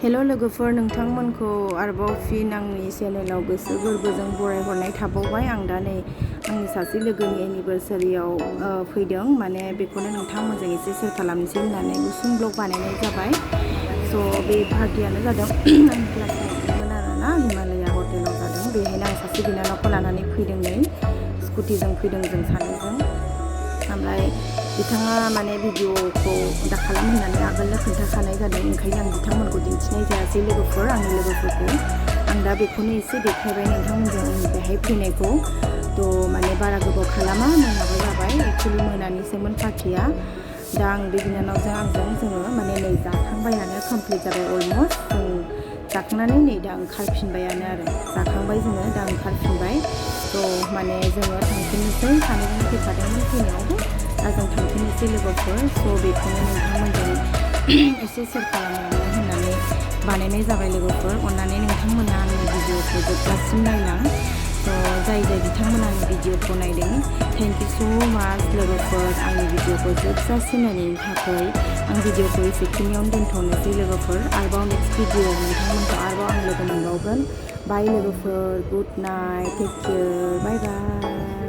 Hello लोगोफोर, नोंथांमोनखौ आरोबाव फिन आंनि चेनेलाव गोसो गोरबोजों बरायहरनाय थाबावबाय। आं दा नै आंनि सासे लोगोनि एनिभार्सारियाव फैदों, माने बेखौनो नोंथांमोनजों एसे शेयार खालामनोसै होननानै गुसुं ब्लग बानायनाय जाबाय। स' बे पार्टियानो जादों आंनि क्लासमेटमोन आरोना, हिमालया हटेलाव जादों। बेहायनो आं सासे बिनानावखौ लानानै फैदों, नै स्कुटिजों फैदों जों सानैजों। ओमफ्राय बिथाङा माने भिडिअखौ दा खालाम होननानै आगोलनो खोन्थाखानाय जादों, ओंखायनो आं बिथांमोनखौ दिन्थिनाय जायासै लोगोफोर, आंनि लोगोफोरखौ। आं दा बेखौनो एसे देखायबाय नोंथांमोनजों आंनि बेहाय फैनायखौ। थ' माने बारा गोबाव खालामा, मोनाबो जाबाय। एक्सुवेलि मोनानिसोमोन पार्टिया। दा आं बे बिनानावजों जोङो माने नै जाखांबायानो, कमप्लिट जाबाय अलमस्ट। जों जाखांनानै नै दा ओंखारफिनबायानो आरो, जाखांबाय जोङो दा ओंखारफिनबाय। थ' माने जोङो थांफिननोसै, सानैजों फैखादोंमोन फैनायावबो, दा जों थांफिननोसै लोगोफोर। स' बेखौनो नोंथांमोनजों एसे शेयार खालामनो होननानै बानायनाय जाबाय लोगोफोर। अननानै नोंथांमोना आंनि भिडिअखौ जोबजासिम नायलां। थ' जाय बिथांमोना आंनि भिडिअखौ नायदों, थेंक इउ स' माच लोगोफोर, आंनि भिडिअखौ जोबजासिम नायनायनि थाखाय। आं भिडिअखौ एसेखिनियावनो दोनथ'नोसै लोगोफोर। आरोबाव नेक्स्ट भिडिअआव नोंथांमोनखौ आरोबाव आं लोगो मोनबावगोन। बाय लोगोफोर, गुड नाइट, टेक केयार, बाय बाय।